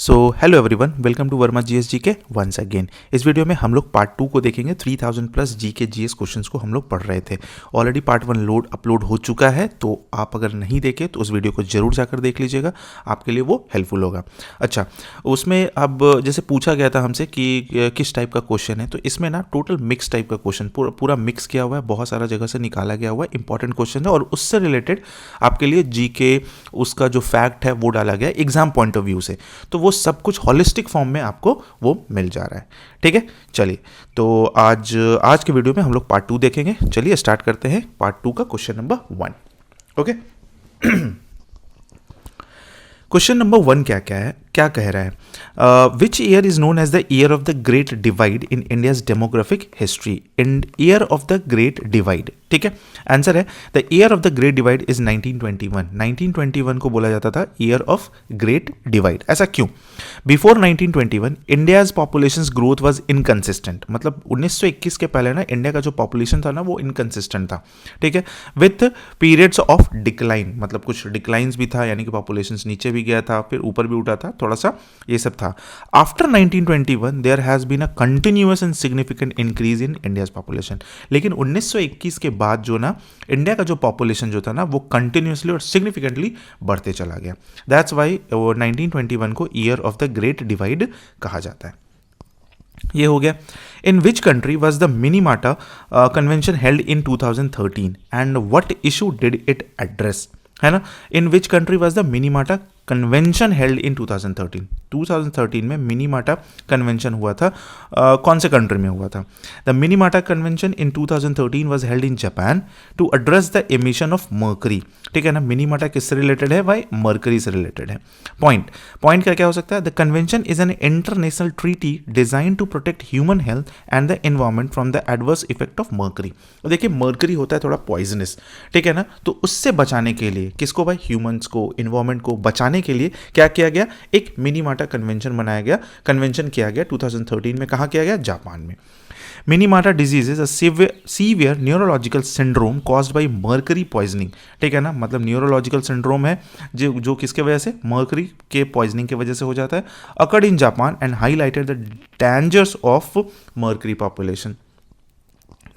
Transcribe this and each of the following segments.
So hello everyone, welcome to Verma GS के once again. इस video में हम लोग पार्ट 2 को देखेंगे। 3000 प्लस जीके जीएस क्वेश्चंस को हम लोग पढ़ रहे थे। ऑलरेडी पार्ट 1 अपलोड हो चुका है, तो आप अगर नहीं देखे तो उस वीडियो को जरूर जाकर देख लीजिएगा, आपके लिए वो हेल्पफुल होगा। अच्छा, उसमें अब जैसे पूछा गया था हमसे कि किस टाइप का क्वेश्चन है, तो इसमें ना टोटल मिक्स टाइप का क्वेश्चन पूरा मिक्स किया हुआ है, बहुत सारा जगह से निकाला गया हुआ है, इंपॉर्टेंट क्वेश्चन है और उससे रिलेटेड आपके लिए जीके उसका जो फैक्ट है वो डाला गया है एग्जाम पॉइंट ऑफ व्यू से। तो वो सब कुछ हॉलिस्टिक फॉर्म में आपको वो मिल जा रहा है। ठीक है, चलिए तो आज के वीडियो में हम लोग पार्ट 2 देखेंगे। चलिए स्टार्ट करते हैं पार्ट 2 का question number 1। Okay, question number 1 क्या कह रहा है? Which year is known as the year of the great divide in India's demographic history? In year of the great divide, ठीक है, आंसर है the year of the great divide is 1921। 1921 को बोला जाता था ईयर ऑफ ग्रेट डिवाइड। ऐसा क्यों? Before 1921 India's population growth was inconsistent. मतलब 1921 के पहले ना इंडिया का जो पॉपुलेशन था ना वो इनकंसिस्टेंट था। ठीक है, विथ पीरियड्स ऑफ डिक्लाइन, मतलब कुछ डिक्लाइंस भी था, यानी कि पॉपुलेशन नीचे भी गया था, फिर ऊपर भी उठा था, थोड़ा सा ये सब था। After 1921 there has been a continuous and significant increase in India's population. लेकिन 1921 के बाद जो ना इंडिया का जो पॉपुलेशन जो था ना वो कंटिन्यूअसली और सिग्निफिकेंटली बढ़ते चला गया। दैट्स वाई 1921 को year of the great divide कहा जाता है। ये हो गया। In which country was the Minamata convention held in 2013 and what issue did it address? है ना, in which country was the Minamata convention held in 2013? 2013 में मिनीमाटा कन्वेंशन हुआ था। कौन से कंट्री में हुआ था? The Minamata convention in 2013 was held in Japan to address the emission of mercury. ठीक है ना, मिनीमाटा किससे रिलेटेड है भाई? मर्करी से रिलेटेड है। पॉइंट क्या हो सकता है? The convention is an international treaty design to protect human health and the environment from the adverse effect of mercury. देखिए मर्करी होता है थोड़ा पॉइजनस, ठीक है ना, तो उससे बचाने के लिए किसको भाई? ह्यूमंस को, इन्वायरमेंट को बचाने के लिए क्या किया गया? एक मिनीमाटा कन्वेंशन बनाया गया, कन्वेंशन किया गया 2013 में। कहाँ किया गया? जापान में। मिनीमाटा disease is a severe neurological syndrome caused by mercury poisoning. ठीक है ना, मतलब न्यूरोलॉजिकल सिंड्रोम है जो किसके वजह से? मर्करी के पॉइजनिंग की वजह से हो जाता है। Occurred in Japan and highlighted the dangers of mercury population.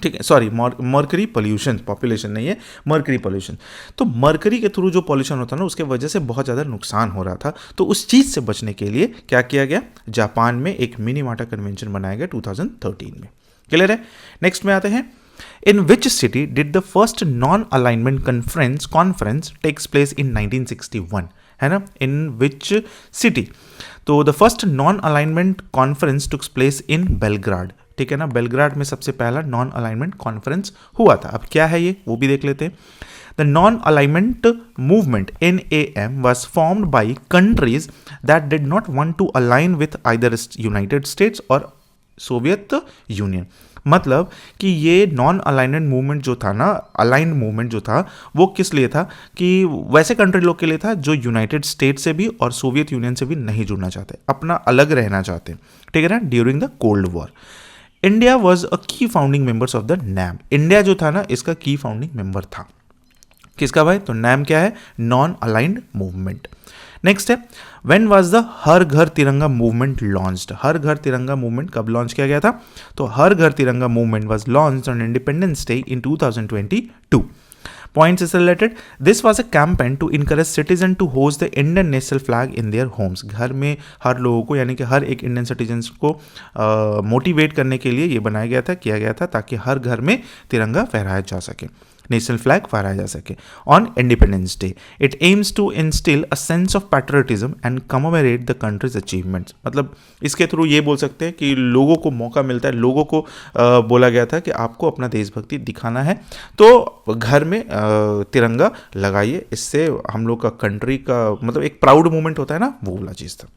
ठीक है, सॉरी, मर्करी पोल्यूशन, पॉपुलेशन नहीं है, मर्करी पोल्यूशन। तो मर्करी के थ्रू जो पॉल्यूशन होता है ना उसके वजह से बहुत ज़्यादा नुकसान हो रहा था। तो उस चीज़ से बचने के लिए क्या किया गया? जापान में एक मिनीमाटा कन्वेंशन बनाया गया 2013 में। क्लियर है? नेक्स्ट में आते हैं। In which city did the first non alignment conference takes place in 1961? है ना, इन विच सिटी? तो the first non alignment conference took place in Belgrade. ठीक है ना, बेलग्राड में सबसे पहला नॉन अलाइनमेंट कॉन्फ्रेंस हुआ था। अब क्या है ये, वो भी देख लेते हैं। The non alignment movement NAM was formed by countries that did not want to align with either United states और सोवियत यूनियन। मतलब कि ये नॉन अलाइनमेंट मूवमेंट जो था ना, अलाइंड मूवमेंट जो था वो किस लिए था? कि वैसे कंट्री लोग के लिए था जो यूनाइटेड स्टेट से भी और सोवियत यूनियन से भी नहीं जुड़ना चाहते, अपना अलग रहना चाहते। ठीक है ना, during the cold war. India was a key founding members of the NAM। India जो था ना इसका की फाउंडिंग मेंबर था। किसका भाई? तो NAM क्या है? Non aligned movement. नेक्स्ट है, व्हेन वाज द हर घर तिरंगा मूवमेंट लॉन्च्ड? हर घर तिरंगा मूवमेंट कब लॉन्च किया गया था? तो हर घर तिरंगा movement was launched on independence day in 2022। Points is related. This was a campaign to encourage citizens to host the Indian national flag in their homes. घर में हर लोगों को, यानी कि हर एक इंडियन सिटीजन्स को मोटिवेट करने के लिए ये बनाया गया था, किया गया था, ताकि हर घर में तिरंगा फहराया जा सके, नेशनल फ्लैग फहराया जा सके on independence day. It aims to instil a sense of patriotism and commemorate the country's achievements. मतलब इसके थ्रू ये बोल सकते हैं कि लोगों को मौका मिलता है, लोगों को बोला गया था कि आपको अपना देशभक्ति दिखाना है तो घर में तिरंगा लगाइए। इससे हम लोग का कंट्री का मतलब एक प्राउड मोमेंट होता है ना, वो वाला चीज़ था।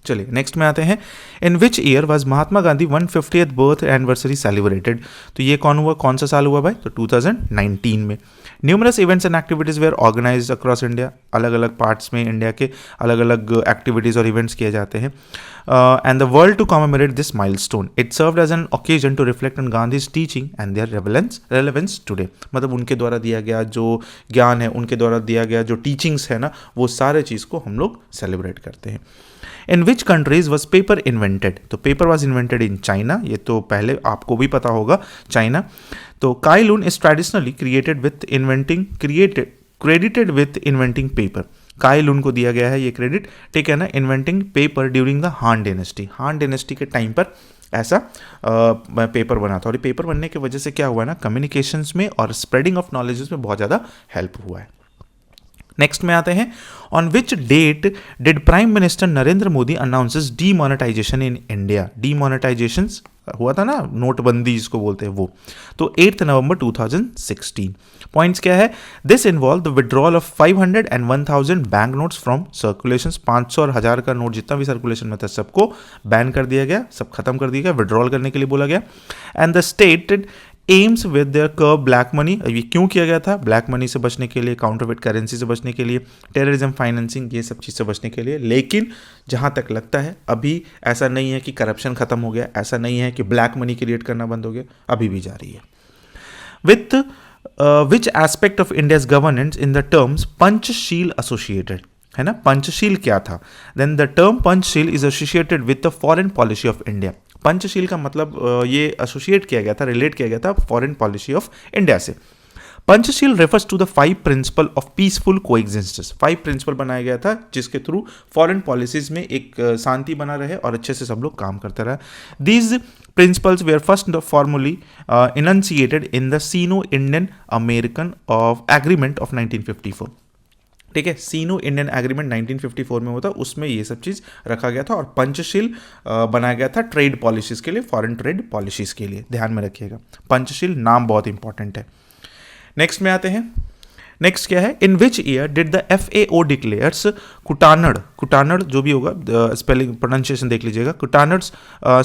चलिए नेक्स्ट में आते हैं, in which year was Mahatma Gandhi 150th birth anniversary celebrated. तो ये कौन सा साल हुआ भाई, तो 2019 में। Numerous events and activities were organised across India, अलग अलग पार्ट्स में इंडिया के अलग अलग एक्टिविटीज़ और इवेंट्स किए जाते हैं। And the world to commemorate this milestone, it served as an occasion to reflect on Gandhi's teaching and their relevance today. मतलब उनके द्वारा दिया गया जो ज्ञान है, उनके द्वारा दिया गया जो टीचिंग्स है ना, वो सारे चीज़ को हम लोग सेलिब्रेट करते हैं। In which countries was paper invented, तो paper was invented in China, ये तो पहले आपको भी पता होगा, चाइना। तो Cai Lun is traditionally credited with inventing paper. Cai Lun को दिया गया है ये क्रेडिट, ठीक है ना, इन्वेंटिंग पेपर ड्यूरिंग द हान डेनेस्टी। हान डेनेस्टी के टाइम पर ऐसा पेपर बना था, और ये पेपर बनने की वजह से क्या हुआ है ना, कम्युनिकेशंस में और स्प्रेडिंग ऑफ नॉलेजेस में बहुत ज़्यादा हेल्प हुआ है। नेक्स्ट में आते हैं, on which date did prime minister Narendra Modi announces demonetisation in India. Demonetisation हुआ था ना, नोटबंदी जिसको बोलते हैं वो, तो 8 नवंबर 2016। पॉइंट्स क्या है, this involve the withdrawal of 500 and 1000 bank notes from circulation. 500 और 1000 का नोट जितना भी सर्कुलेशन में था सबको बैन कर दिया गया, सब खत्म कर दिया गया, विड्रॉल करने के लिए बोला गया। And the state AIIMS with their curve black money. ये क्यों किया गया था, ब्लैक मनी से बचने के लिए, काउंटरफिट करेंसी से बचने के लिए, टेररिज्म फाइनेंसिंग, ये सब चीज़ से बचने के लिए। लेकिन जहाँ तक लगता है अभी ऐसा नहीं है कि करप्शन खत्म हो गया, ऐसा नहीं है कि ब्लैक मनी क्रिएट करना बंद हो गया, अभी भी जारी है। With which aspect of India's governance in the terms Panchsheel associated, है ना, पंचशील क्या था, then the term Panchsheel is associated with the foreign policy of India. Panchsheel का मतलब ये एसोसिएट किया गया था, रिलेट किया गया था फॉरेन पॉलिसी ऑफ इंडिया से। Panchsheel refers to the 5 principle of peaceful coexistence. 5 principle बनाया गया था जिसके थ्रू फॉरेन पॉलिसीज में एक शांति बना रहे और अच्छे से सब लोग काम करते रहे। These principles were first formally enunciated in the Sino Indian American of agreement of 1954। ठीक है, सीनो इंडियन एग्रीमेंट 1954 में होता, उसमें ये सब चीज़ रखा गया था, और पंचशील बनाया गया था ट्रेड पॉलिसीज़ के लिए, फॉरेन ट्रेड पॉलिसीज़ के लिए, ध्यान में रखिएगा। पंचशील नाम बहुत इंपॉर्टेंट है। नेक्स्ट में आते हैं, नेक्स्ट क्या है, in which year did the FAO declares Kuttanad जो भी होगा, स्पेलिंग प्रोनाउंसिएशन देख लीजिएगा, Kuttanad's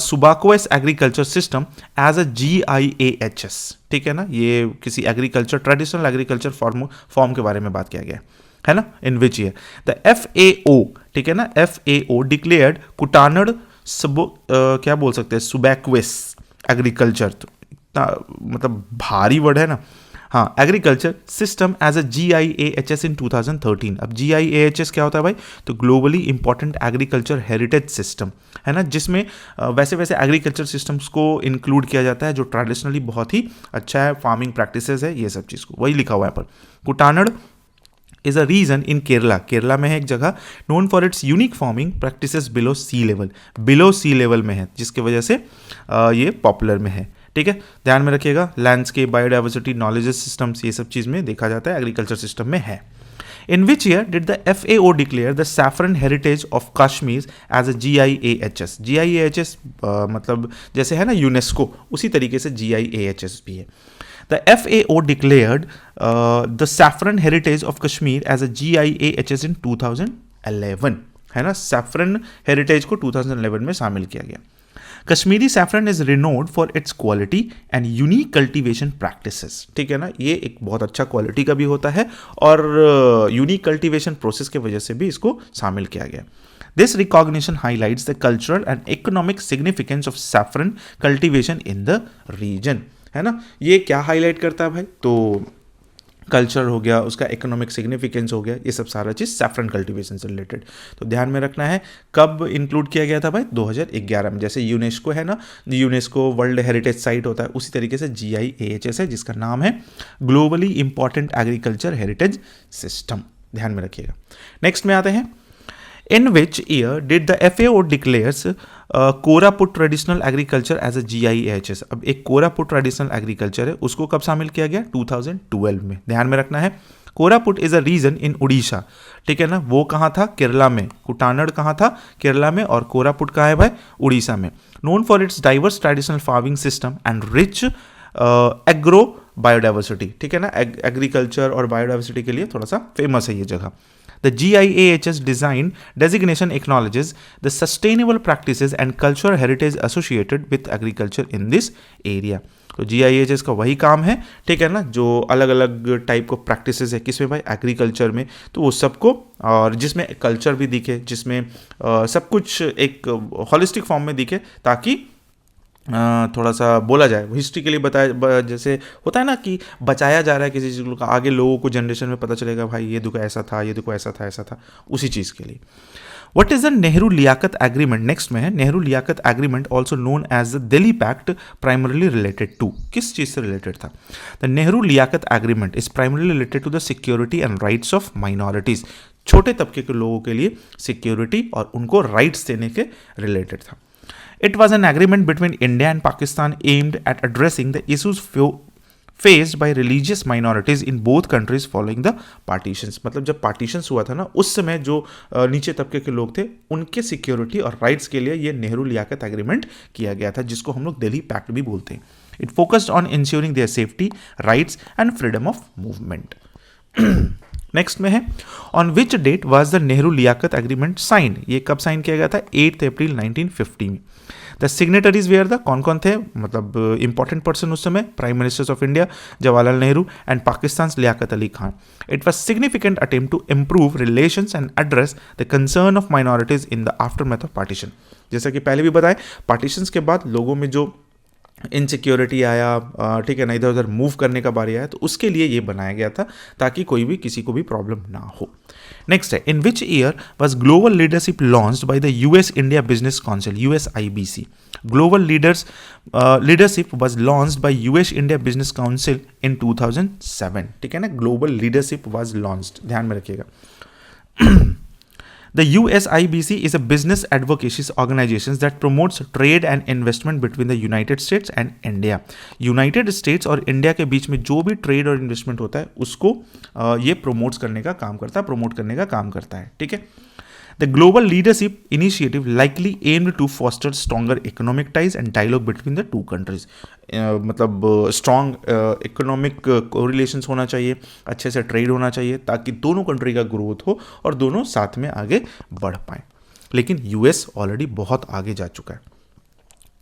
subaqueous agriculture system as a GIAHS। ठीक है ना, ये किसी एग्रीकल्चर, ट्रेडिशनल एग्रीकल्चर फॉर्म के बारे में बात किया गया है ना। In which year the FAO, ठीक है ना, FAO डिक्लेयर्ड कुटानड़ क्या बोल सकते हैं, सुबैक्वेस एग्रीकल्चर, मतलब भारी वर्ड है ना, हाँ, agriculture system as a GIAHS इन 2013। अब GIAHS क्या होता है भाई, तो globally important agriculture heritage system, है ना, जिसमें वैसे एग्रीकल्चर सिस्टम्स को इंक्लूड किया जाता है जो ट्रेडिशनली बहुत ही अच्छा है, फार्मिंग प्रैक्टिसेस है, ये सब चीज़ को वही लिखा हुआ है पर। Kuttanad is a region in Kerala में है एक जगह, known for its unique farming practices below sea level में है, जिसकी वजह से ये पॉपुलर में है। ठीक है, ध्यान में रखिएगा, लैंडस्केप, बायोडाइवर्सिटी, नॉलेज सिस्टम्स, ये सब चीज़ में देखा जाता है, एग्रीकल्चर सिस्टम में है। In which year did the FAO declare the saffron heritage of Kashmir as a GIAHS। GIAHS मतलब जैसे है ना यूनेस्को, उसी तरीके से GIAHS भी है। The FAO declared the saffron heritage of Kashmir as a GIAHS in 2011, है ना, सैफरन हेरिटेज को 2011 में शामिल किया गया। Kashmiri saffron is renowned for its quality and unique cultivation practices. ठीक है ना, ये एक बहुत अच्छा क्वालिटी का भी होता है और यूनिक कल्टीवेशन प्रोसेस की वजह से भी इसको शामिल किया गया। This recognition highlights the cultural and economic significance of saffron cultivation in the region, है ना। ये क्या हाईलाइट करता है भाई, तो कल्चर हो गया, उसका इकोनॉमिक सिग्निफिकेंस हो गया, ये सब सारा चीज़ सैफरन कल्टीवेशन से रिलेटेड। तो ध्यान में रखना है, कब इंक्लूड किया गया था भाई, 2011 में। जैसे यूनेस्को है ना, यूनेस्को वर्ल्ड हेरिटेज साइट होता है, उसी तरीके से GIAHS है जिसका नाम है globally important agriculture heritage system, ध्यान में रखिएगा। नेक्स्ट में आते हैं, in which year did the FAO declares Koraput traditional agriculture as a GIAHS। अब एक कोरापुट ट्रेडिशनल एग्रीकल्चर है, उसको कब शामिल किया गया, 2012 में। ध्यान में रखना है, कोरापुट इज अ रीजन इन उड़ीसा, ठीक है ना, वो कहाँ था, केरला में। कुटानड़ कहाँ था, केरला में, और कोरापुट कहाँ है भाई, उड़ीसा में। Known for it's diverse traditional farming system and rich agro biodiversity. ठीक है ना, एग्रीकल्चर और बायोडाइवर्सिटी के लिए थोड़ा सा फेमस है ये जगह। The GIAHS design designation acknowledges the sustainable practices and cultural heritage associated with agriculture in this area. तो GIHS का वही काम है, ठीक है ना, जो अलग अलग टाइप को प्रैक्टिसेस है किसमें भाई, एग्रीकल्चर में, तो वो सबको, और जिसमें कल्चर भी दिखे, जिसमें सब कुछ एक हॉलिस्टिक फॉर्म में दिखे, ताकि थोड़ा सा बोला जाए, हिस्ट्री के लिए बताया, जैसे होता है ना कि बचाया जा रहा है किसी चीज़ का, आगे लोगों को जनरेशन में पता चलेगा भाई ये देखो ऐसा था, ये देखो ऐसा था, ऐसा था, उसी चीज़ के लिए. What is the Nehru Liaquat Agreement? Next में है Nehru Liaquat agreement, also known as the Delhi pact, primarily related to, किस चीज़ से रिलेटेड था? The Nehru Liaquat agreement is primarily related to the security and rights of minorities, छोटे तबके के लोगों के लिए सिक्योरिटी और उनको राइट्स देने के रिलेटेड था. It was an agreement between India and Pakistan aimed at addressing the issues faced by religious minorities in both countries following the partitions. मतलब जब partitions हुआ था ना, उस समय जो नीचे तबके के लोग थे, उनके सिक्योरिटी और राइट्स के लिए ये नेहरू लियाकत एग्रीमेंट किया गया था, जिसको हम लोग दिल्ली पैक्ट भी बोलते हैं. It focused on ensuring their safety, rights and freedom of movement. Next में है on which date was the Nehru Liaquat agreement signed, ये कब साइन किया गया था? 8 अप्रैल 1950 में. द सिग्नेटरीज वेयर द, कौन कौन थे, मतलब इंपॉर्टेंट पर्सन उस समय, prime ministers of India Jawaharlal Nehru and Pakistan Liaquat Ali Khan. It was significant attempt to improve relations and address the concern of minorities in the aftermath of partition. जैसा कि पहले भी बताएं, पार्टीशंस के बाद लोगों में जो इनसिक्योरिटी आया, ठीक है ना, इधर उधर मूव करने का बारी आया, तो उसके लिए ये बनाया गया था ताकि कोई भी किसी को भी प्रॉब्लम ना हो. नेक्स्ट है, in which year was global leadership launched by the US India business council, USIBC. Global leadership was launched by US India business council in 2007, ठीक है ना, ग्लोबल लीडरशिप वाज लॉन्च्ड, ध्यान में रखिएगा. The USIBC is a business advocacy organization that promotes trade and investment between the United States and India. United States और India के बीच में जो भी ट्रेड और इन्वेस्टमेंट होता है, उसको ये प्रमोट करने का काम करता है, ठीक है. The global leadership initiative likely aimed to foster stronger economic ties and dialogue between the two countries. मतलब स्ट्रॉन्ग इकोनॉमिक कोरिलेशंस होना चाहिए, अच्छे से ट्रेड होना चाहिए, ताकि दोनों कंट्री का ग्रोथ हो और दोनों साथ में आगे बढ़ पाएँ. लेकिन यूएस ऑलरेडी बहुत आगे जा चुका है,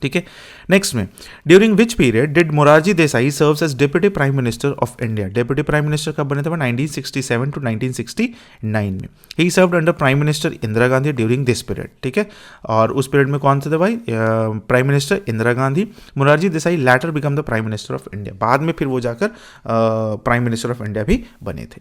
ठीक है. नेक्स्ट में, during which period did Morarji Desai serves as deputy prime minister of India. Deputy prime minister कब बने थे? 1967 टू 1969 में. He served under prime minister Indira Gandhi during this period, ठीक है. और उस पीरियड में कौन थे भाई? Prime minister Indira Gandhi. Morarji Desai later become the prime minister of India, बाद में फिर वो जाकर प्राइम मिनिस्टर ऑफ इंडिया भी बने थे.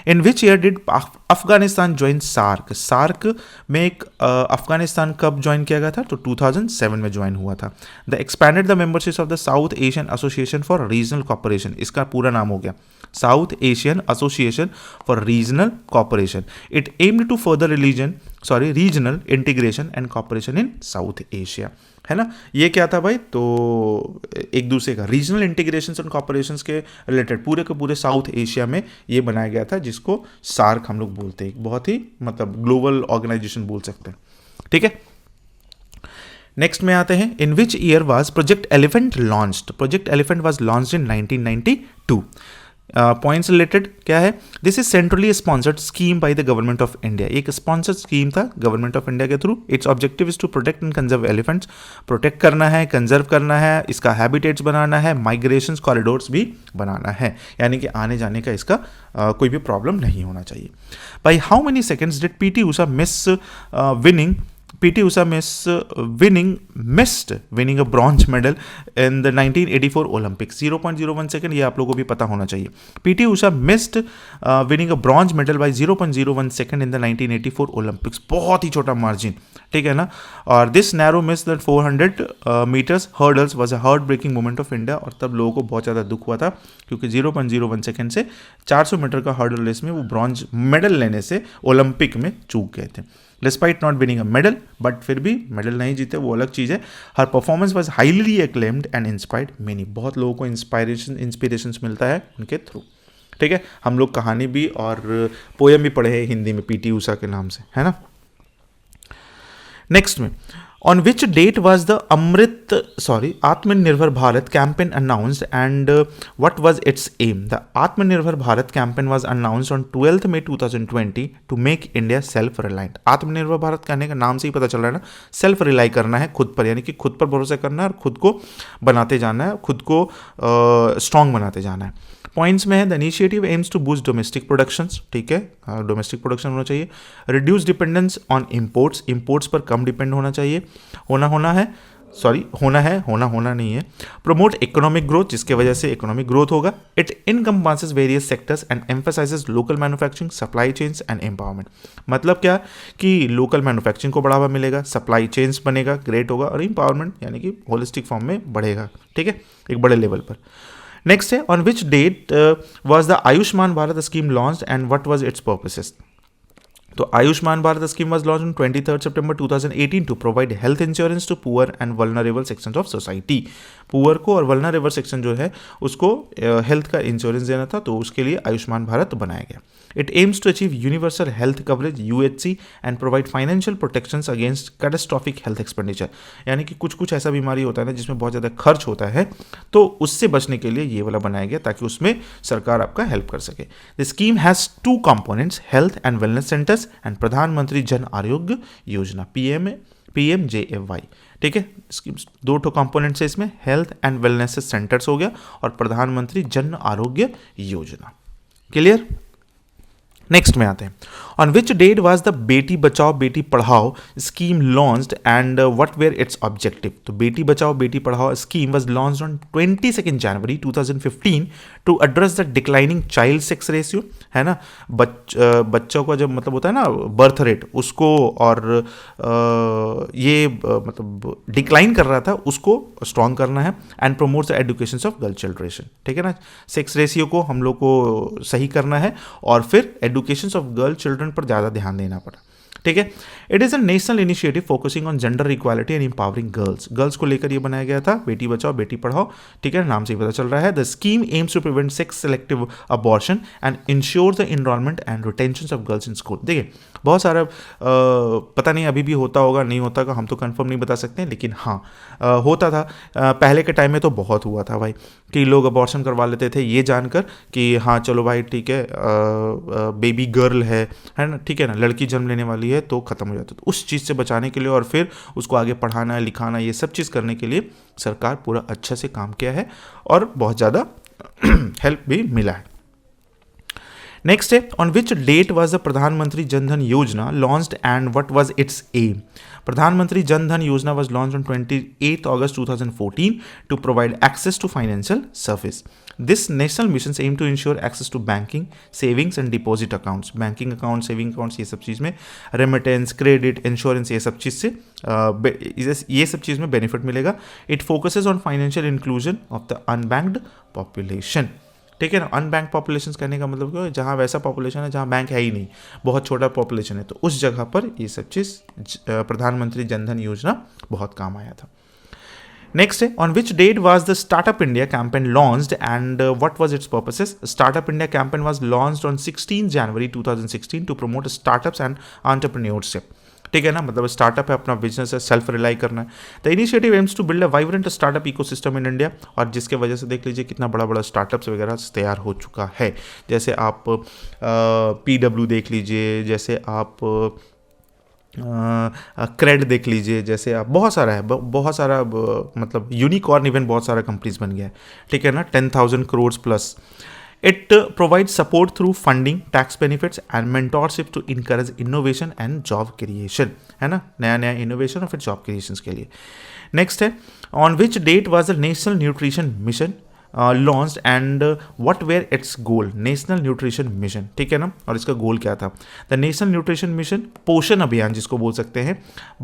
In which year did Afghanistan join SAARC. SAARC में एक अफगानिस्तान कब ज्वाइन किया गया था? तो 2007 में ज्वाइन हुआ था. The expanded the membership of the South Asian Association for Regional Cooperation, इसका पूरा नाम हो गया South Asian Association for Regional Cooperation. It aimed to further regional integration and cooperation in South Asia, है ना. ये क्या था भाई? तो एक दूसरे का रीजनल इंटीग्रेशन एंड कॉपरेशन के रिलेटेड पूरे के पूरे साउथ एशिया में ये बनाया गया था, जिसको सार्क हम लोग बोलते हैं. बहुत ही मतलब ग्लोबल ऑर्गेनाइजेशन बोल सकते हैं, ठीक है. नेक्स्ट में आते हैं, in which year was project elephant launched. Project elephant was launched in 1992. Points related क्या है? This is centrally sponsored scheme by the government of India. एक स्पॉन्सर्ड स्कीम था गवर्नमेंट ऑफ इंडिया के through. Its objective is to protect and conserve elephants. Protect करना है, conserve करना है, इसका हैबिटेट्स बनाना है, माइग्रेशन कॉरिडोर्स भी बनाना है, यानी कि आने जाने का इसका कोई भी प्रॉब्लम नहीं होना चाहिए. By how many seconds did PT Usha missed winning a bronze medal in the 1984 Olympics. 0.01 second, ये आप लोगों को भी पता होना चाहिए. PT Usha missed winning a bronze medal by 0.01 second in the 1984 Olympics. बहुत ही छोटा मार्जिन, ठीक है ना. और this narrow miss the 400 metres hurdles was a heart breaking moment of India. और तब लोगों को बहुत ज़्यादा दुख हुआ था, क्योंकि 0.01 सेकेंड से 400 मीटर का हर्डल रेस में वो ब्रॉन्ज मेडल लेने से ओलंपिक में चूक गए थे. Despite not winning a medal, but फिर भी मेडल नहीं जीते, वो अलग चीज़ है. हर performance was highly acclaimed and inspired many. बहुत लोगों को इंस्पिरेशन मिलता है उनके थ्रू, ठीक है. हम लोग कहानी भी और पोएम भी पढ़े हैं हिंदी में पीटी उषा के नाम से, है ना. नेक्स्ट में, On which date was the Atmanirbhar Bharat campaign announced, and what was its aim? The Atmanirbhar Bharat campaign was announced on 12th May 2020 to make India self-reliant. आत्मनिर्भर भारत कहने का नाम से ही पता चल रहा है ना, सेल्फ रिलाई करना है खुद पर, यानी कि खुद पर भरोसा करना है और खुद को बनाते जाना है, खुद को स्ट्रांग बनाते जाना है. पॉइंट्स में है the initiative aims to boost domestic productions, ठीक है, डोमेस्टिक प्रोडक्शन होना चाहिए. Reduce dependence on imports, imports पर कम डिपेंड होना चाहिए, होना नहीं है. प्रोमोट इकोनॉमिक ग्रोथ, जिसके वजह से इकोनॉमिक ग्रोथ होगा. It encompasses various sectors and emphasises local manufacturing, supply chains and empowerment. मतलब क्या कि लोकल मैन्युफैक्चरिंग को बढ़ावा मिलेगा, सप्लाई चेन्स बनेगा, ग्रेट होगा, और एम्पावरमेंट यानी कि होलिस्टिक फॉर्म में बढ़ेगा, ठीक है, एक बड़े लेवल पर. नेक्स्ट है on which date was the Ayushman Bharat scheme launched and what was its purposes. तो Ayushman Bharat scheme was launched on 23 September 2018 to provide health insurance to poor and vulnerable sections of society. Poor को और vulnerable section जो है उसको health का insurance देना था, तो उसके लिए आयुष्मान भारत बनाया गया. It aims to achieve universal health coverage UHC and provide financial protections against catastrophic health expenditure. यानी कि कुछ ऐसा बीमारी होता है ना जिसमें बहुत ज़्यादा खर्च होता है, तो उससे बचने के लिए ये वाला बनाया गया ताकि उसमें सरकार आपका हेल्प कर सके. The scheme has 2 components, health and wellness centres and प्रधानमंत्री जन आरोग्य योजना, PMJAY. ठीक है, स्कीम्स 2 कंपोनेंट्स है इसमें, हेल्थ एंड वेलनेस सेंटर्स हो गया और प्रधानमंत्री जन आरोग्य योजना. क्लियर. नेक्स्ट में आते हैं. On which date was the Beti Bachao Beti Padhao scheme launched and what were its objective. तो Beti Bachao Beti Padhao scheme was launched on 22 January 2015 to address the declining child sex ratio, है ना. बच्चों का जब मतलब होता है ना बर्थ रेट, उसको और मतलब डिक्लाइन कर रहा था, उसको स्ट्रॉन्ग करना है. And promotes the education of girl children, ठीक है ना. सेक्स रेशियो को हम लोग को सही करना है और फिर एजुकेशन ऑफ गर्ल चिल्ड्रन पर ज़्यादा ध्यान देना पड़ा, ठीक है. It is a national initiative focusing on gender equality and empowering girls. Girls को लेकर ये बनाया गया था, बेटी बचाओ बेटी पढ़ाओ, ठीक है, नाम से ही पता चल रहा है. The scheme aims to prevent sex selective abortion and ensure the enrolment and retention of girls in school. देखिए बहुत सारा पता नहीं अभी भी होता होगा नहीं होता का हम तो कंफर्म नहीं बता सकते, लेकिन हाँ होता था. पहले के टाइम में तो बहुत हुआ था भाई कि लोग अबॉर्शन करवा लेते थे ये जानकर कि हाँ चलो भाई ठीक है बेबी गर्ल है ना, ठीक है ना, लड़की जन्म लेने वाली है, तो ख़त्म हो जाता. तो उस चीज़ से बचाने के लिए और फिर उसको आगे पढ़ाना लिखाना ये सब चीज़ करने के लिए सरकार पूरा अच्छा से काम किया है और बहुत ज़्यादा हेल्प भी मिला है. नेक्स्ट है on which date was the Pradhan Mantri Jan Dhan Yojana launched and what was its aim. Pradhan Mantri Jan Dhan Yojana was launched on 28 August 2014 to provide access to financial service. This national mission aim to ensure access to banking, savings and deposit accounts. Banking account, saving accounts ये सब चीज़ में, remittance, credit, insurance ये सब चीज़ से ये सब चीज़ में benefit मिलेगा. It focuses on financial inclusion of the unbanked population, ठीक है ना. अनबैंक पॉपुलेशन कहने का मतलब क्या है, जहाँ वैसा पॉपुलेशन है जहाँ बैंक है ही नहीं, बहुत छोटा पॉपुलेशन है, तो उस जगह पर ये सब चीज़ प्रधानमंत्री जनधन योजना बहुत काम आया था. नेक्स्ट है on which date was the startup India campaign launched and what was its purposes. Startup India campaign was launched on 16 January 2016 to promote startups and entrepreneurship, ठीक है ना. मतलब स्टार्टअप है, अपना बिजनेस है, सेल्फ रिलाई करना है. The initiative aims to build a vibrant startup ecosystem in India, और जिसके वजह से देख लीजिए कितना बड़ा बड़ा स्टार्टअप्स वगैरह तैयार हो चुका है. जैसे आप PW देख लीजिए, जैसे आप क्रेड देख लीजिए, जैसे आप बहुत सारा मतलब यूनिकॉर्न इवन बहुत सारा कंपनीज बन गया है, ठीक है ना. 10,000 crore plus. It provides support through funding, tax benefits and mentorship to encourage innovation and job creation, है ना, नया innovation और फिर job creations के लिए. Next है on which date was the National Nutrition Mission launched and what were its goal. National nutrition mission, ठीक है ना, और इसका गोल क्या था. द नेशनल न्यूट्रिशन मिशन, पोषण अभियान जिसको बोल सकते हैं,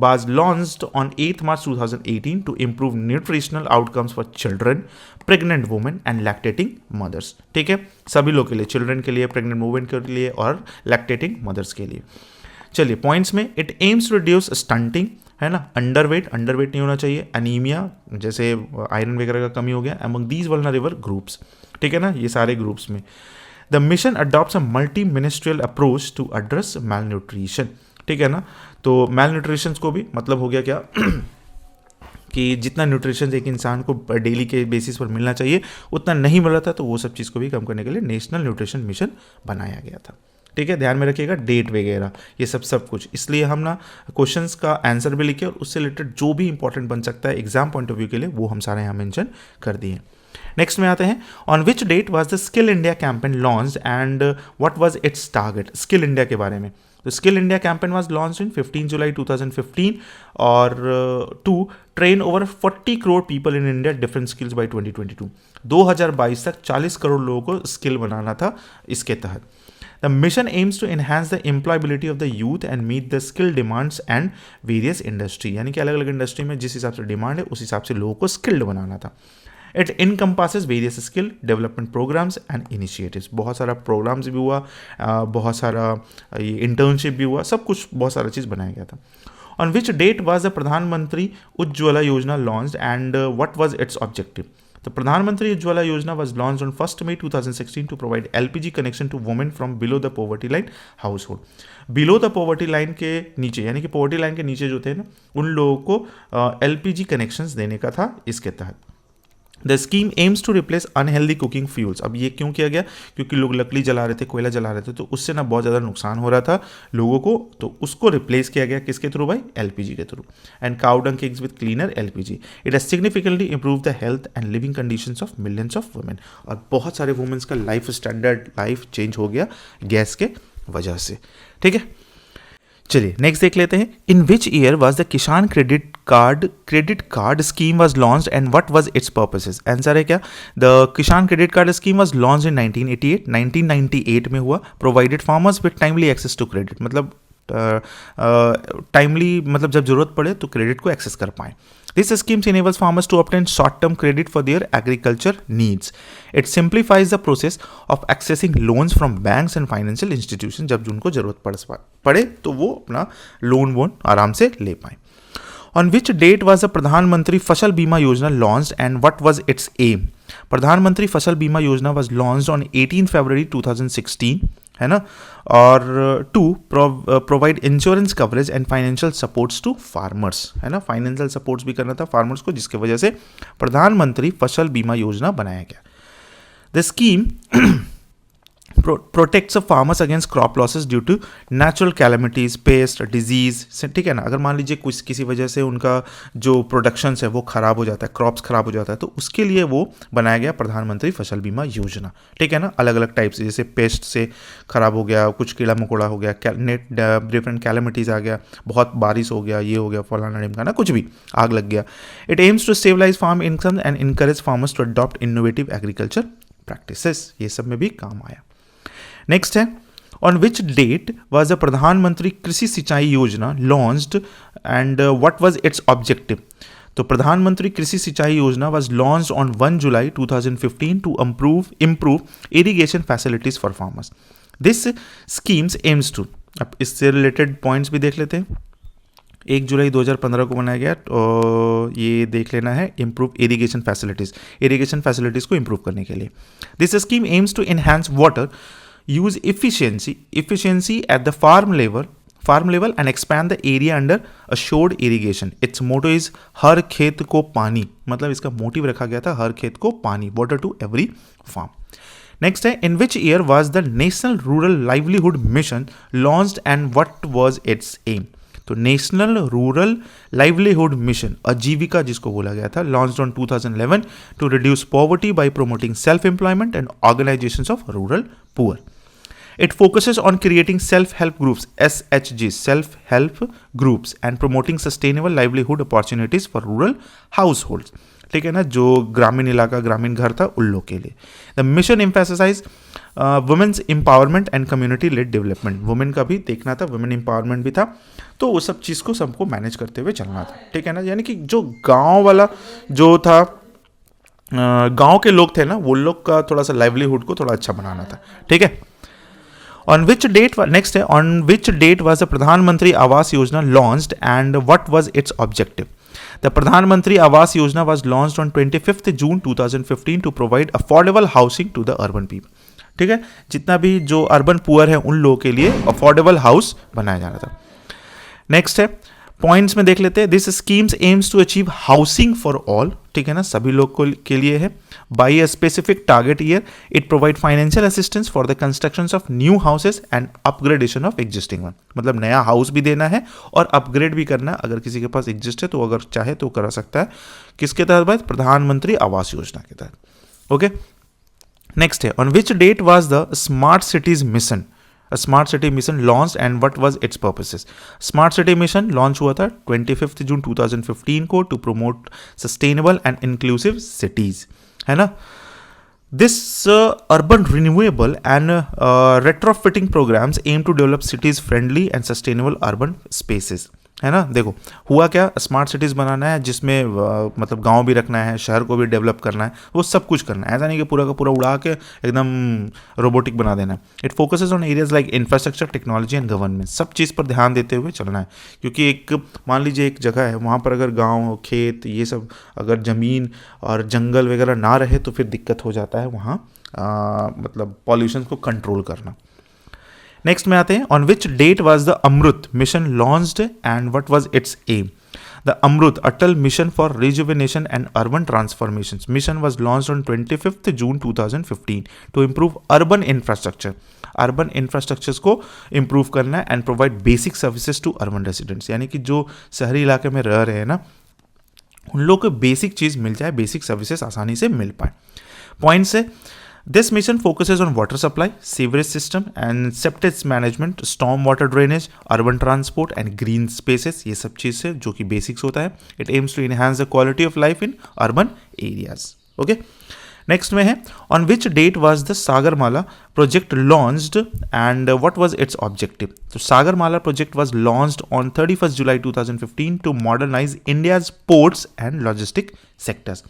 was launched on 8 March 2018 to improve nutritional outcomes for children, pregnant women and lactating mothers, ठीक है, सभी लोग के लिए, चिल्ड्रन के लिए, प्रेग्नेंट वुमेन के लिए और लैक्टेटिंग मदर्स के लिए. चलिए पॉइंट्स में. It aims to reduce stunting, है ना, अंडरवेट नहीं होना चाहिए, अनीमिया जैसे आयरन वगैरह का कमी हो गया, अमंग दीज वल्नरेबल ग्रुप्स, ठीक है ना, ये सारे ग्रुप्स में. The mission adopts a multi ministerial approach to address malnutrition, ठीक है ना. तो मैल न्यूट्रिशन को भी मतलब हो गया क्या कि जितना न्यूट्रिशन एक इंसान को डेली के बेसिस पर मिलना चाहिए उतना नहीं मिल रहा था, तो वो सब चीज़ को भी कम करने के लिए नेशनल न्यूट्रिशन मिशन बनाया गया था। ठीक है, ध्यान में रखिएगा डेट वगैरह ये सब कुछ, इसलिए हम ना क्वेश्चंस का आंसर भी लिखे और उससे रिलेटेड जो भी इंपॉर्टेंट बन सकता है एग्जाम पॉइंट ऑफ व्यू के लिए वो हम सारे यहाँ मेंशन कर दिए। नेक्स्ट में आते हैं, on which date was the skill India campaign launched and what was its target. Skill India के बारे में, तो skill India campaign was launched in 15 July 2015 और to train over 40 crore people in India different skills by 2022। 2022 तक 40 करोड़ लोगों को skill बनाना था इसके तहत। The mission aims to enhance the employability of the youth and meet the skill demands and various industry, यानी कि अलग अलग इंडस्ट्री में जिस हिसाब से डिमांड है उस हिसाब से लोगों को स्किल्ड बनाना था। It encompasses various skill development programs and initiatives, बहुत सारा प्रोग्राम्स भी हुआ, बहुत सारा ये इंटर्नशिप भी हुआ, सब कुछ बहुत सारा चीज़ बनाया गया था। On which date was the प्रधानमंत्री उज्ज्वला योजना launched and what was its objective? The Pradhan Mantri Ujjwala Yojana was launched on 1st May 2016 to provide LPG connection to women from below the poverty line household. Below the poverty line के नीचे, यानी कि poverty line के नीचे जो थे ना, उन लोगों को LPG connections देने का था इसके तहत। The scheme aims to replace unhealthy cooking fuels. अब ये क्यों किया गया? क्योंकि लोग लकड़ी जला रहे थे, कोयला जला रहे थे, तो उससे ना बहुत ज़्यादा नुकसान हो रहा था लोगों को, तो उसको रिप्लेस किया गया किसके थ्रू भाई? एलपीजी के through. And cow dung cakes with cleaner LPG, it has significantly improve the health and living conditions of millions of women. और बहुत सारे वुमेन्स का लाइफ स्टैंडर्ड लाइफ चेंज हो गया गैस के वजह से। ठीक है, चलिए नेक्स्ट देख लेते हैं। In which year was the Kisan credit card scheme was launched and what was its purposes? Answer है क्या? The Kisan credit card scheme was launched in 1998 में हुआ। Provided farmers with timely access to credit, मतलब timely, मतलब जब जरूरत पड़े तो क्रेडिट को एक्सेस कर पाएं। This scheme enables farmers to obtain short-term credit for their agriculture needs. It simplifies the process of accessing loans from banks and financial institutions. जब उनको जरूरत पड़े तो वो अपना लोन आराम से ले पाएं। On which date was the प्रधानमंत्री फसल बीमा योजना launched and what was its aim? प्रधानमंत्री फसल बीमा योजना was launched on 18 February 2016, है ना, और to provide insurance coverage and financial supports to farmers, है ना, फाइनेंशियल सपोर्ट्स भी करना था फार्मर्स को, जिसके वजह से प्रधानमंत्री फसल बीमा योजना बनाया गया। The scheme protects farmers against crop losses due to natural calamities, pest, disease, ठीक है ना। अगर मान लीजिए कुछ किसी वजह से उनका जो प्रोडक्शंस है वो खराब हो जाता है, क्रॉप्स खराब हो जाता है, तो उसके लिए वो बनाया गया प्रधानमंत्री फसल बीमा योजना। ठीक है ना, अलग अलग टाइप से, जैसे पेस्ट से खराब हो गया, कुछ कीड़ा मकोड़ा हो गया, डिफरेंट कैलेमिटीज आ गया, बहुत बारिश हो गया, ये हो गया, फलाना ढिमकाना, कुछ भी, आग लग गया। It aims to stabilise farm income and encourage farmers to adopt innovative agriculture practices. ये सब में भी काम आया। नेक्स्ट है, on which date was the Pradhan Mantri Krishi Sinchayee Yojana launched and what was its objective? तो Pradhan Mantri Krishi Sinchayee Yojana was launched on 1 July 2015 to improve irrigation facilities for farmers. This schemes aims to, अब इससे रिलेटेड पॉइंट्स भी देख लेते हैं। 1 जुलाई 2015 को बनाया गया, तो ये देख लेना है, इम्प्रूव इरिगेशन फैसिलिटीज़ को इम्प्रूव करने के लिए। This scheme aims to enhance water use efficiency at the farm level and expand the area under assured irrigation. Its motto is हर खेत को पानी, मतलब इसका मोटिव रखा गया था हर खेत को पानी, water to every farm. Next है, in which year was the National Rural Livelihood Mission launched and what was its aim? तो national rural livelihood mission, Aajeevika जिसको बोला गया था, launched on 2011 to reduce poverty by promoting self employment and organisations of rural poor. It focuses on creating self-help groups, SHG, self-help groups, and promoting sustainable livelihood opportunities for rural households. ठीक है ना, जो ग्रामीण इलाका, ग्रामीण घर था, उन लोग के लिए। The mission emphasise women's empowerment and community led development. Women का भी देखना था, वुमेन एम्पावरमेंट भी था, तो वो सब चीज़ को सबको मैनेज करते हुए चलना था। ठीक है ना, यानी कि जो गाँव वाला जो था, गाँव के लोग थे ना, वो लोग का थोड़ा सा लाइवलीहुड को थोड़ा अच्छा बनाना था। ठीक है, On which date, next है, on which date was the Pradhan Mantri Awas Yojana launched and what was its objective? The Pradhan Mantri Awas Yojana was launched on 25th June 2015 to provide affordable housing to the urban people. ठीक है, जितना भी जो urban poor है उन लोगों के लिए अफोर्डेबल हाउस बनाया जाना था। नेक्स्ट है पॉइंट्स में देख लेते हैं. This schemes aims to achieve housing for all, ठीक है ना, सभी लोग को के लिए है. By a specific target year it provide financial assistance for the construction of new houses and upgradation of existing one. मतलब नया हाउस भी देना है और अपग्रेड भी करना है. अगर किसी के पास एग्जिस्ट है तो अगर चाहे तो करा सकता है. किसके तहत भाई? प्रधानमंत्री आवास योजना के तहत. ओके. नेक्स्ट है on which date was the smart cities mission, smart city mission launch and what was its purposes. Smart city mission launch हुआ था 25 जून 2015 को to promote sustainable and inclusive cities, है ना. This urban renewable and retrofitting programmes aim to develop cities friendly and sustainable urban spaces, है ना. देखो हुआ क्या, स्मार्ट सिटीज़ बनाना है जिसमें मतलब गांव भी रखना है, शहर को भी डेवलप करना है, वो सब कुछ करना है. ऐसा नहीं कि पूरा का पूरा उड़ा के एकदम रोबोटिक बना देना है. It focuses on areas like infrastructure, technology and government. सब चीज़ पर ध्यान देते हुए चलना है. क्योंकि एक मान लीजिए एक जगह है, वहाँ पर अगर गाँव, खेत, ये सब अगर ज़मीन और जंगल वगैरह ना रहे तो फिर दिक्कत हो जाता है वहाँ मतलब पॉल्यूशन को कंट्रोल करना. नेक्स्ट में आते हैं on which date was the Amrut mission launched and what was its aim. The Amrut Atal mission for rejuvenation and urban transformation mission was launched on 25 June 2015 to improve urban infrastructure. Urban infrastructures को improve करना है and provide basic services to urban residents. यानी कि जो शहरी इलाके में रह रहे हैं ना, उन लोग को बेसिक चीज़ मिल जाए, बेसिक सर्विसेज आसानी से मिल पाए. पॉइंट से this mission focuses on water supply, sewerage system and septic management, storm water drainage, urban transport and green spaces. ये सब चीज़ से जो कि बेसिक्स होता है. It aims to enhance the quality of life in urban areas. Okay. Next में है on which date was the Sagarmala project launched and what was its objective. तो Sagarmala project was launched on 31 July 2015 to modernise India's ports and logistic sectors.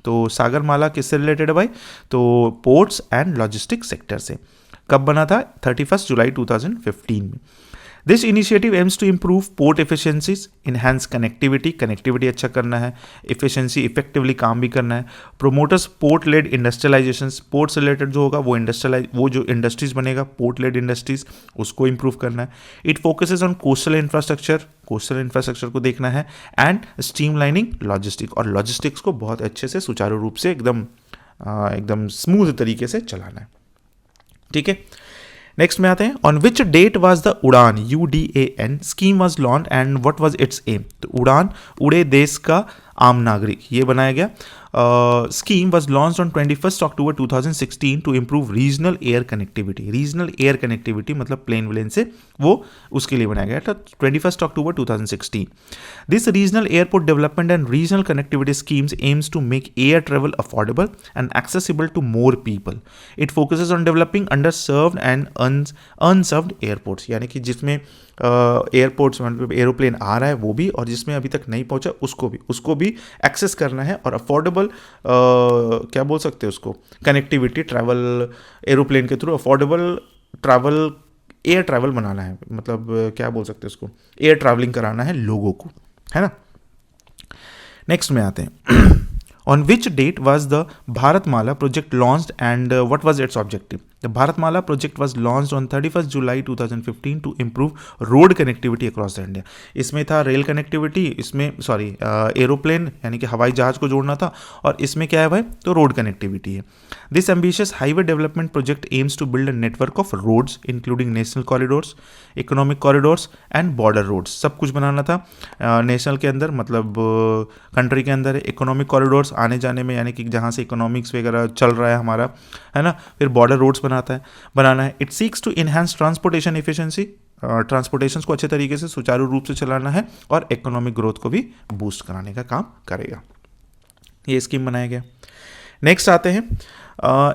तो सागरमाला किससे related है भाई? तो ports and logistic sector से. कब बना था? 31 जुलाई 2015 में. This initiative aims to improve port efficiencies, enhance connectivity अच्छा करना है, इफिशिएंसी इफेक्टिवली काम भी करना है. Promoters port led industrialisation, port से रिलेटेड जो होगा वो जो इंडस्ट्रीज बनेगा पोर्ट लेड इंडस्ट्रीज, उसको इम्प्रूव करना है. It focuses on coastal infrastructure को देखना है एंड स्ट्रीमलाइनिंग लॉजिस्टिक, और लॉजिस्टिक्स को बहुत अच्छे से सुचारू रूप से एकदम स्मूथ तरीके से चलाना है. ठीक है. नेक्स्ट में आते हैं on which date was the Udan UDAN scheme was launch and what was its aim. तो उड़ान, उड़े देश का आम नागरिक, ये बनाया गया. Scheme was launched on 21 October 2016 to improve regional air connectivity मतलब प्लेन व्लेन से वो उसके लिए बनाया गया था 21 अक्टूबर 2016. This regional airport development and regional connectivity schemes aims to make air travel affordable and accessible to more people. It focuses on developing under served and unserved airports. यानी कि जिसमें एयरपोर्ट्स मतलब एरोप्लेन आ रहा है वो भी, और जिसमें अभी तक नहीं पहुंचा उसको भी एक्सेस करना है, और अफोर्डेबल क्या बोल सकते हैं उसको, कनेक्टिविटी ट्रैवल एरोप्लेन के through affordable travel air travel बनाना है. मतलब क्या बोल सकते हैं उसको, एयर ट्रैवलिंग कराना है लोगों को, है ना. नेक्स्ट में आते हैं on which date was the Bharatmala project launched and what was its objective. The Bharatmala project was launched on 31 July 2015 to improve road connectivity across the India. इसमें था रेल कनेक्टिविटी, इसमें एरोप्लेन यानी कि हवाई जहाज को जोड़ना था, और इसमें क्या है भाई, तो रोड कनेक्टिविटी है. This ambitious highway development project aims to build a network of roads including national corridors, economic corridors and border roads. सब कुछ बनाना था नेशनल के अंदर, मतलब कंट्री के अंदर. इकोनॉमिक कॉरिडोर्स आने जाने में, यानी कि जहाँ से इकोनॉमिक्स वगैरह चल रहा है हमारा, है ना. फिर बॉर्डर रोड्स बनाना है. It seeks to enhance transportation efficiency, transportation को अच्छे तरीके से सुचारू रूप से चलाना है, और इकोनॉमिक ग्रोथ को भी बूस्ट कराने का काम करेगा. ये स्कीम बनाया गया. नेक्स्ट आते हैं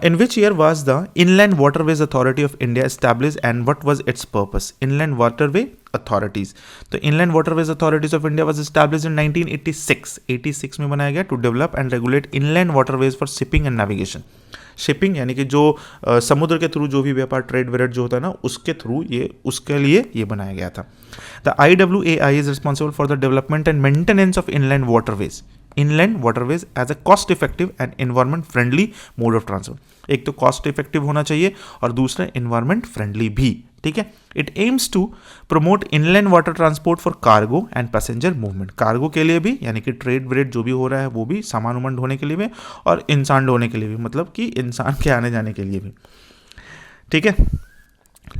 in which year was the inland waterways authority of India established and what was its purpose. Inland waterway authorities, तो inland waterways authorities of India was established in 1986 में बनाया गया to develop and regulate inland waterways for shipping and navigation. Shipping यानी कि जो समुद्र के through जो भी व्यापार ट्रेड वेरेड जो होता है ना, उसके थ्रू उसके लिए ये बनाया गया था. The IWAI is responsible for the development and maintenance of inland waterways as a cost effective and environment friendly mode of transport. एक तो कॉस्ट इफेक्टिव होना चाहिए और दूसरा एनवायरमेंट फ्रेंडली भी, ठीक है। It aims to promote inland water transport for cargo and passenger movement, cargo के लिए भी यानी कि ट्रेड व्रेड जो भी हो रहा है वो भी, सामान उमान ढोने के लिए भी और इंसान ढोने के लिए भी, मतलब कि इंसान के आने जाने के लिए भी, ठीक है।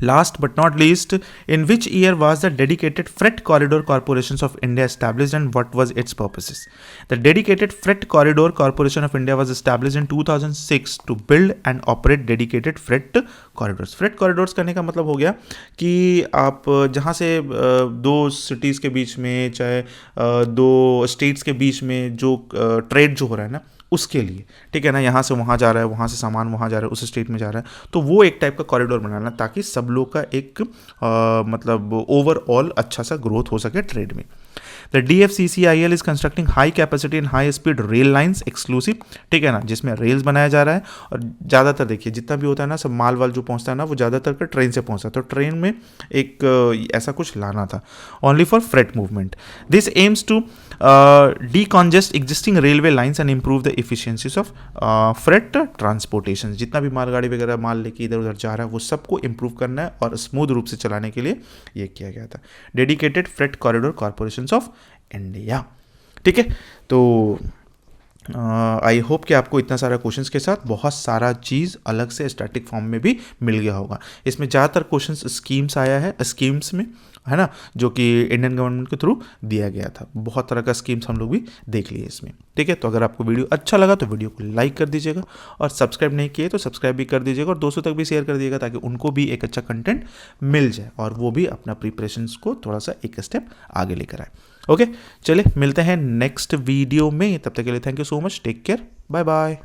Last but not least, in which year was the Dedicated Freight Corridor Corporation of India established and what was its purposes? The Dedicated Freight Corridor Corporation of India was established in 2006 to build and operate dedicated freight corridors. Freight corridors करने का मतलब हो गया कि आप जहाँ से दो सिटीज़ के बीच में, चाहे दो स्टेट्स के बीच में जो ट्रेड जो हो रहा है ना, उसके लिए, ठीक है ना, यहाँ से वहाँ जा रहा है, वहाँ से सामान वहाँ जा रहा है, उस स्टेट में जा रहा है, तो वो एक टाइप का कॉरिडोर बनाना ताकि सब लोग का एक मतलब ओवरऑल अच्छा सा ग्रोथ हो सके ट्रेड में। The DFCCIL is constructing high capacity and high speed rail lines exclusive, ठीक है ना, जिसमें रेल्स बनाया जा रहा है और ज़्यादातर देखिए जितना भी होता है ना, सब माल वाल जो पहुँचता है ना, वो ज़्यादातर का ट्रेन से पहुँचता है, तो ट्रेन में एक ऐसा कुछ लाना था, only for freight movement. This aims to decongest existing railway lines and improve the efficiencies of freight transportation। जितना भी मालगाड़ी वगैरह माल लेके इधर उधर जा रहा है वो सबको इम्प्रूव करना है और स्मूथ रूप से चलाने के लिए ये किया गया था, dedicated freight corridor corporation of India, ठीक है। तो आई होप कि आपको इतना सारा क्वेश्चंस के साथ बहुत सारा चीज़ अलग से स्टैटिक फॉर्म में भी मिल गया होगा। इसमें ज़्यादातर क्वेश्चंस स्कीम्स आया है, स्कीम्स में है ना, जो कि इंडियन गवर्नमेंट के थ्रू दिया गया था। बहुत तरह का स्कीम्स हम लोग भी देख लिए इसमें, ठीक है। तो अगर आपको वीडियो अच्छा लगा तो वीडियो को लाइक कर दीजिएगा और सब्सक्राइब नहीं किए तो सब्सक्राइब भी कर दीजिएगा और दोस्तों तक भी शेयर कर दीजिएगा ताकि उनको भी एक अच्छा कंटेंट मिल जाए और वो भी अपना प्रिपरेशंस को थोड़ा सा एक स्टेप आगे लेकर आए। ओके, चलिए मिलते हैं नेक्स्ट वीडियो में, तब तक के लिए thank you so much, take care, bye bye.